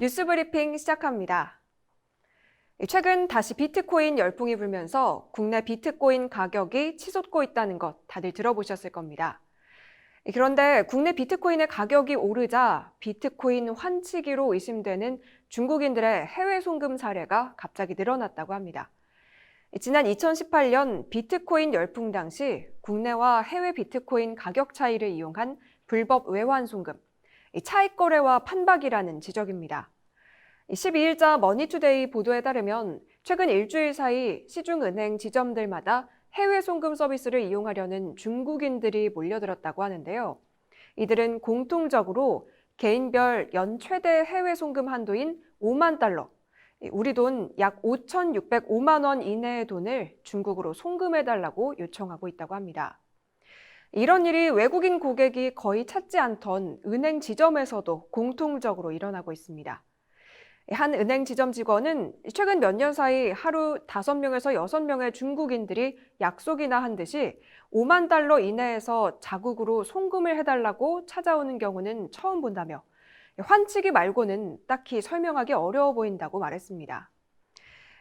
뉴스 브리핑 시작합니다. 최근 다시 비트코인 열풍이 불면서 국내 비트코인 가격이 치솟고 있다는 것 다들 들어보셨을 겁니다. 그런데 국내 비트코인의 가격이 오르자 비트코인 환치기로 의심되는 중국인들의 해외 송금 사례가 갑자기 늘어났다고 합니다. 지난 2018년 비트코인 열풍 당시 국내와 해외 비트코인 가격 차이를 이용한 불법 외환 송금, 차익 거래와 판박이라는 지적입니다. 12일자 머니투데이 보도에 따르면 최근 일주일 사이 시중은행 지점들마다 해외 송금 서비스를 이용하려는 중국인들이 몰려들었다고 하는데요. 이들은 공통적으로 개인별 연 최대 해외 송금 한도인 5만 달러, 우리 돈 약 5,605만 원 이내의 돈을 중국으로 송금해달라고 요청하고 있다고 합니다. 이런 일이 외국인 고객이 거의 찾지 않던 은행 지점에서도 공통적으로 일어나고 있습니다. 한 은행 지점 직원은 최근 몇 년 사이 하루 5명에서 6명의 중국인들이 약속이나 한 듯이 5만 달러 이내에서 자국으로 송금을 해달라고 찾아오는 경우는 처음 본다며 환치기 말고는 딱히 설명하기 어려워 보인다고 말했습니다.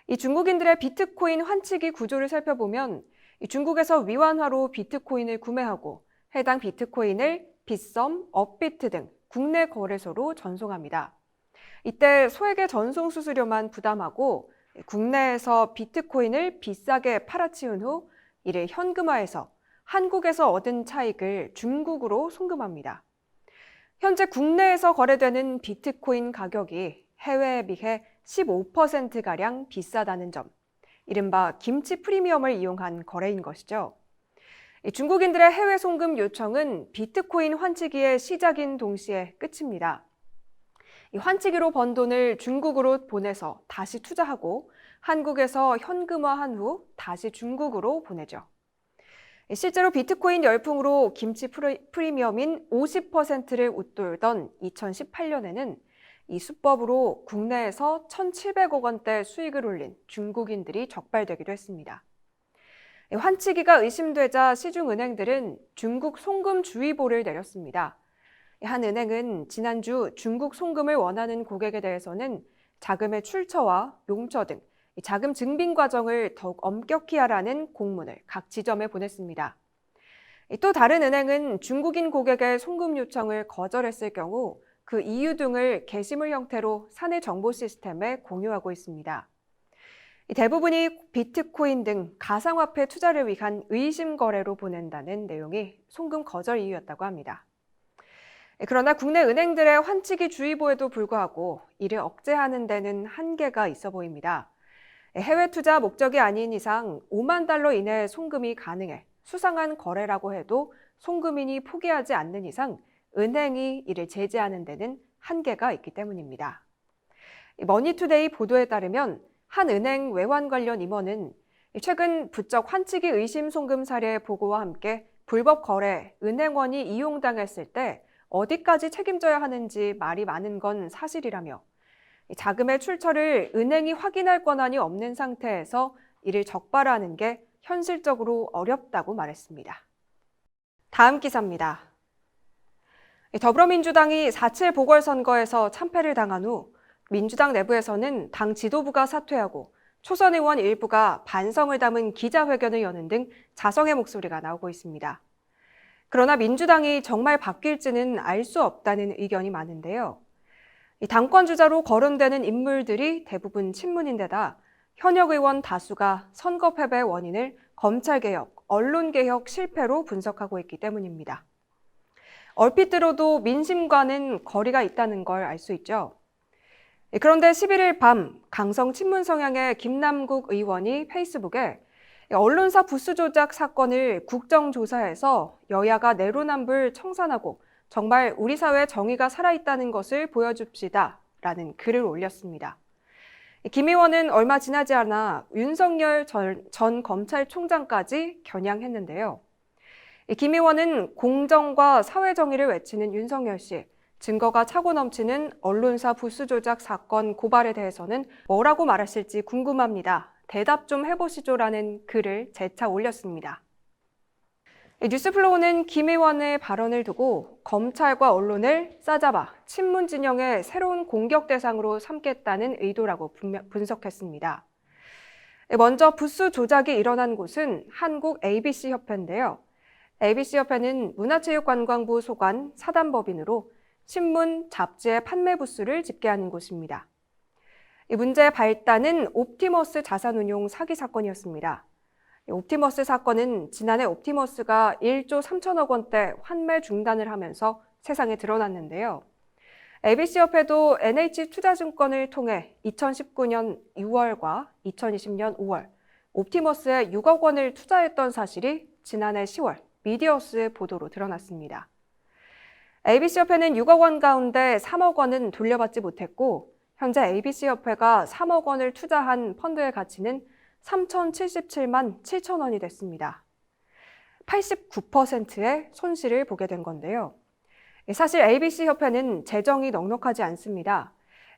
이 중국인들의 비트코인 환치기 구조를 살펴보면 중국에서 위안화로 비트코인을 구매하고 해당 비트코인을 빗썸, 업비트 등 국내 거래소로 전송합니다. 이때 소액의 전송 수수료만 부담하고 국내에서 비트코인을 비싸게 팔아치운 후 이를 현금화해서 한국에서 얻은 차익을 중국으로 송금합니다. 현재 국내에서 거래되는 비트코인 가격이 해외에 비해 15%가량 비싸다는 점, 이른바 김치 프리미엄을 이용한 거래인 것이죠. 중국인들의 해외 송금 요청은 비트코인 환치기의 시작인 동시에 끝입니다. 이 환치기로 번 돈을 중국으로 보내서 다시 투자하고 한국에서 현금화한 후 다시 중국으로 보내죠. 실제로 비트코인 열풍으로 김치 프리미엄인 50%를 웃돌던 2018년에는 이 수법으로 국내에서 1,700억 원대 수익을 올린 중국인들이 적발되기도 했습니다. 환치기가 의심되자 시중은행들은 중국 송금주의보를 내렸습니다. 한 은행은 지난주 중국 송금을 원하는 고객에 대해서는 자금의 출처와 용처 등 자금 증빙 과정을 더욱 엄격히 하라는 공문을 각 지점에 보냈습니다. 또 다른 은행은 중국인 고객의 송금 요청을 거절했을 경우 그 이유 등을 게시물 형태로 사내 정보 시스템에 공유하고 있습니다. 대부분이 비트코인 등 가상화폐 투자를 위한 의심 거래로 보낸다는 내용이 송금 거절 이유였다고 합니다. 그러나 국내 은행들의 환치기 주의보에도 불구하고 이를 억제하는 데는 한계가 있어 보입니다. 해외 투자 목적이 아닌 이상 5만 달러 이내의 송금이 가능해 수상한 거래라고 해도 송금인이 포기하지 않는 이상 은행이 이를 제재하는 데는 한계가 있기 때문입니다. 머니투데이 보도에 따르면 한 은행 외환 관련 임원은 최근 부쩍 환치기 의심 송금 사례 보고와 함께 불법 거래, 은행원이 이용당했을 때 어디까지 책임져야 하는지 말이 많은 건 사실이라며 자금의 출처를 은행이 확인할 권한이 없는 상태에서 이를 적발하는 게 현실적으로 어렵다고 말했습니다. 다음 기사입니다. 더불어민주당이 4.7 보궐선거에서 참패를 당한 후 민주당 내부에서는 당 지도부가 사퇴하고 초선 의원 일부가 반성을 담은 기자회견을 여는 등 자성의 목소리가 나오고 있습니다. 그러나 민주당이 정말 바뀔지는 알 수 없다는 의견이 많은데요. 당권 주자로 거론되는 인물들이 대부분 친문인데다 현역 의원 다수가 선거 패배의 원인을 검찰개혁, 언론개혁 실패로 분석하고 있기 때문입니다. 얼핏 들어도 민심과는 거리가 있다는 걸 알 수 있죠. 그런데 11일 밤 강성 친문 성향의 김남국 의원이 페이스북에 언론사 부수 조작 사건을 국정조사해서 여야가 내로남불 청산하고 정말 우리 사회에 정의가 살아있다는 것을 보여줍시다 라는 글을 올렸습니다. 김 의원은 얼마 지나지 않아 윤석열 전 검찰총장까지 겨냥했는데요. 김 의원은 공정과 사회정의를 외치는 윤석열 씨, 증거가 차고 넘치는 언론사 부수 조작 사건 고발에 대해서는 뭐라고 말하실지 궁금합니다. 대답 좀 해보시죠라는 글을 재차 올렸습니다. 뉴스플로우는 김 의원의 발언을 두고 검찰과 언론을 싸잡아 친문 진영의 새로운 공격 대상으로 삼겠다는 의도라고 분석했습니다. 먼저 부수 조작이 일어난 곳은 한국 ABC협회인데요. ABC협회는 문화체육관광부 소관 사단법인으로 신문, 잡지의 판매 부수를 집계하는 곳입니다. 이 문제의 발단은 옵티머스 자산운용 사기 사건이었습니다. 옵티머스 사건은 지난해 옵티머스가 1조 3천억 원대 환매 중단을 하면서 세상에 드러났는데요. ABC협회도 NH투자증권을 통해 2019년 6월과 2020년 5월 옵티머스에 6억 원을 투자했던 사실이 지난해 10월 미디어스 보도로 드러났습니다. ABC협회는 6억 원 가운데 3억 원은 돌려받지 못했고 현재 ABC협회가 3억 원을 투자한 펀드의 가치는 3,077만 7천 원이 됐습니다. 89%의 손실을 보게 된 건데요. 사실 ABC협회는 재정이 넉넉하지 않습니다.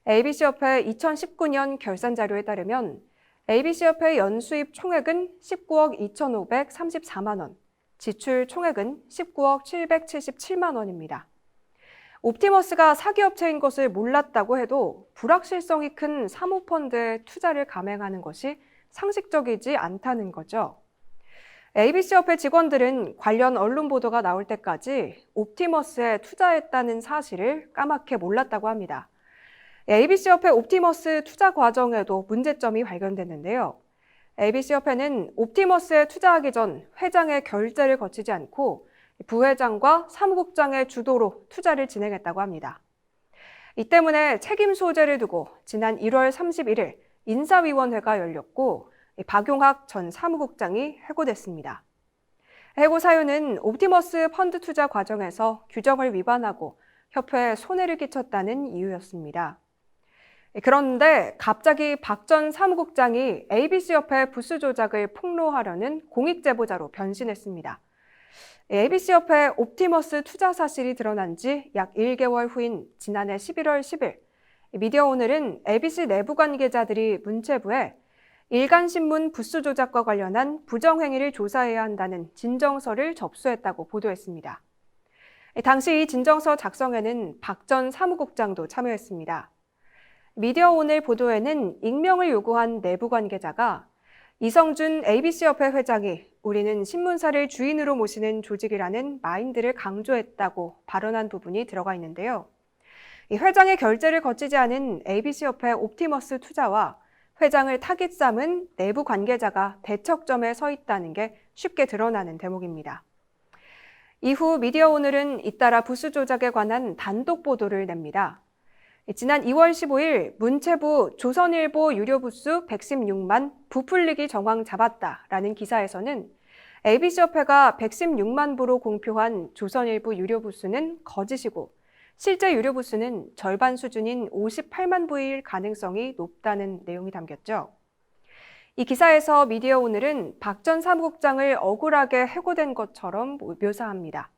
ABC협회 2019년 결산 자료에 따르면 ABC협회 연수입 총액은 19억 2,534만 원, 지출 총액은 19억 777만 원입니다. 옵티머스가 사기업체인 것을 몰랐다고 해도 불확실성이 큰 사모펀드에 투자를 감행하는 것이 상식적이지 않다는 거죠. ABC협회 직원들은 관련 언론 보도가 나올 때까지 옵티머스에 투자했다는 사실을 까맣게 몰랐다고 합니다. ABC협회 옵티머스 투자 과정에도 문제점이 발견됐는데요. ABC협회는 옵티머스에 투자하기 전 회장의 결재를 거치지 않고 부회장과 사무국장의 주도로 투자를 진행했다고 합니다. 이 때문에 책임 소재를 두고 지난 1월 31일 인사위원회가 열렸고 박용학 전 사무국장이 해고됐습니다. 해고 사유는 옵티머스 펀드 투자 과정에서 규정을 위반하고 협회에 손해를 끼쳤다는 이유였습니다. 그런데 갑자기 박 전 사무국장이 ABC협회 부수 조작을 폭로하려는 공익제보자로 변신했습니다. ABC협회 옵티머스 투자 사실이 드러난 지 약 1개월 후인 지난해 11월 10일 미디어오늘은 ABC 내부 관계자들이 문체부에 일간신문 부수 조작과 관련한 부정행위를 조사해야 한다는 진정서를 접수했다고 보도했습니다. 당시 이 진정서 작성에는 박 전 사무국장도 참여했습니다. 미디어오늘 보도에는 익명을 요구한 내부 관계자가 이성준 ABC협회 회장이 우리는 신문사를 주인으로 모시는 조직이라는 마인드를 강조했다고 발언한 부분이 들어가 있는데요. 이 회장의 결재를 거치지 않은 ABC협회 옵티머스 투자와 회장을 타깃 삼은 내부 관계자가 대척점에 서 있다는 게 쉽게 드러나는 대목입니다. 이후 미디어오늘은 잇따라 부수 조작에 관한 단독 보도를 냅니다. 지난 2월 15일 문체부 조선일보 유료 부수 116만 부풀리기 정황 잡았다라는 기사에서는 ABC협회가 116만 부로 공표한 조선일보 유료 부수는 거짓이고 실제 유료 부수는 절반 수준인 58만 부일 가능성이 높다는 내용이 담겼죠. 이 기사에서 미디어오늘은 박 전 사무국장을 억울하게 해고된 것처럼 묘사합니다.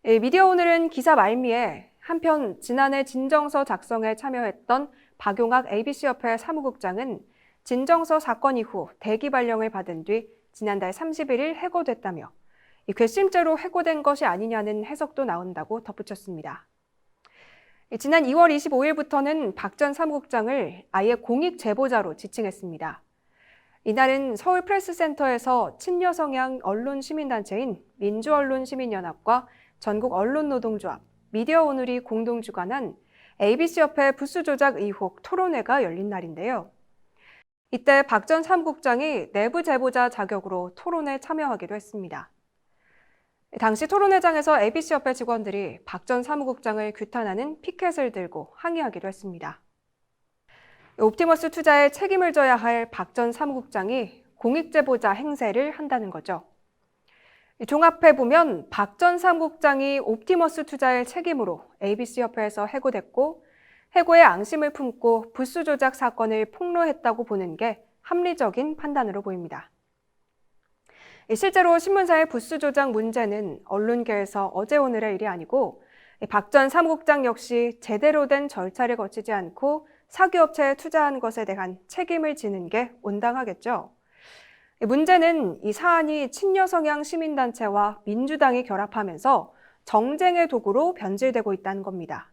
미디어오늘은 기사 말미에 한편 지난해 진정서 작성에 참여했던 박용학 ABC협회 사무국장은 진정서 사건 이후 대기 발령을 받은 뒤 지난달 31일 해고됐다며 괘씸죄로 해고된 것이 아니냐는 해석도 나온다고 덧붙였습니다. 지난 2월 25일부터는 박 전 사무국장을 아예 공익 제보자로 지칭했습니다. 이날은 서울프레스센터에서 친여성향 언론시민단체인 민주언론시민연합과 전국언론노동조합, 미디어오늘이 공동 주관한 ABC협회 부수 조작 의혹 토론회가 열린 날인데요. 이때 박 전 사무국장이 내부 제보자 자격으로 토론에 참여하기도 했습니다. 당시 토론회장에서 ABC협회 직원들이 박 전 사무국장을 규탄하는 피켓을 들고 항의하기도 했습니다. 옵티머스 투자에 책임을 져야 할 박 전 사무국장이 공익제보자 행세를 한다는 거죠. 종합해보면 박 전 사무국장이 옵티머스 투자의 책임으로 ABC협회에서 해고됐고 해고의 앙심을 품고 부수 조작 사건을 폭로했다고 보는 게 합리적인 판단으로 보입니다. 실제로 신문사의 부수 조작 문제는 언론계에서 어제 오늘의 일이 아니고 박 전 사무국장 역시 제대로 된 절차를 거치지 않고 사기업체에 투자한 것에 대한 책임을 지는 게 온당하겠죠. 문제는 이 사안이 친여 성향 시민단체와 민주당이 결합하면서 정쟁의 도구로 변질되고 있다는 겁니다.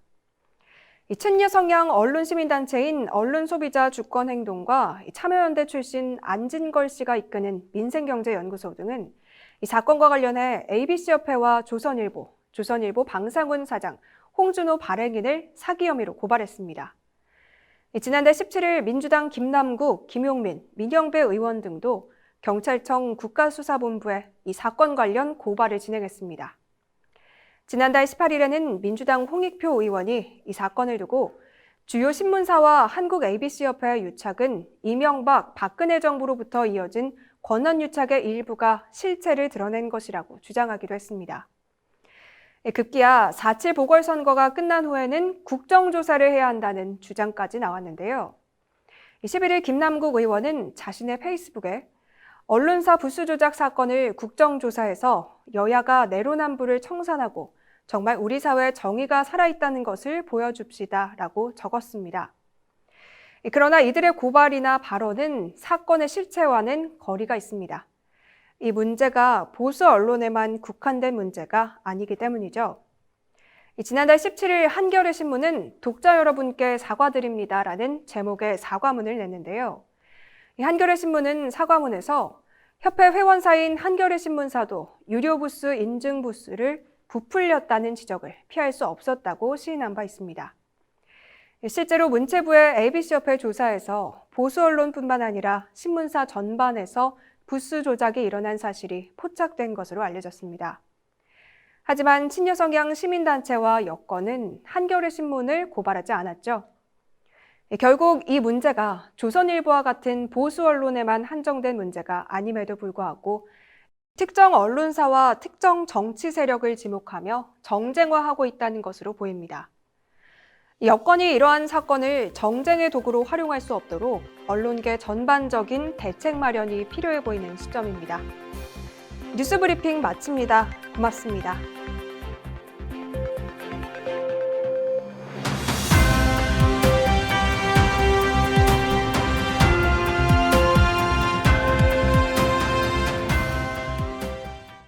이 친여 성향 언론 시민단체인 언론소비자 주권행동과 참여연대 출신 안진걸 씨가 이끄는 민생경제연구소 등은 이 사건과 관련해 ABC협회와 조선일보 방상훈 사장, 홍준호 발행인을 사기 혐의로 고발했습니다. 지난달 17일 민주당 김남국, 김용민, 민영배 의원 등도 경찰청 국가수사본부에 이 사건 관련 고발을 진행했습니다. 지난달 18일에는 민주당 홍익표 의원이 이 사건을 두고 주요 신문사와 한국 ABC협회의 유착은 이명박, 박근혜 정부로부터 이어진 권한유착의 일부가 실체를 드러낸 것이라고 주장하기도 했습니다. 급기야 4.7 보궐선거가 끝난 후에는 국정조사를 해야 한다는 주장까지 나왔는데요. 11일 김남국 의원은 자신의 페이스북에 언론사 부수 조작 사건을 국정조사해서 여야가 내로남불을 청산하고 정말 우리 사회에 정의가 살아있다는 것을 보여줍시다라고 적었습니다. 그러나 이들의 고발이나 발언은 사건의 실체와는 거리가 있습니다. 이 문제가 보수 언론에만 국한된 문제가 아니기 때문이죠. 지난달 17일 한겨레 신문은 독자 여러분께 사과드립니다라는 제목의 사과문을 냈는데요. 이 한겨레 신문은 사과문에서 협회 회원사인 한겨레 신문사도 유료 부스 인증 부스를 부풀렸다는 지적을 피할 수 없었다고 시인한 바 있습니다. 실제로 문체부의 ABC협회 조사에서 보수 언론뿐만 아니라 신문사 전반에서 부스 조작이 일어난 사실이 포착된 것으로 알려졌습니다. 하지만 친여 성향 시민단체와 여권은 한겨레 신문을 고발하지 않았죠. 결국 이 문제가 조선일보와 같은 보수 언론에만 한정된 문제가 아님에도 불구하고 특정 언론사와 특정 정치 세력을 지목하며 정쟁화하고 있다는 것으로 보입니다. 여권이 이러한 사건을 정쟁의 도구로 활용할 수 없도록 언론계 전반적인 대책 마련이 필요해 보이는 시점입니다. 뉴스브리핑 마칩니다. 고맙습니다.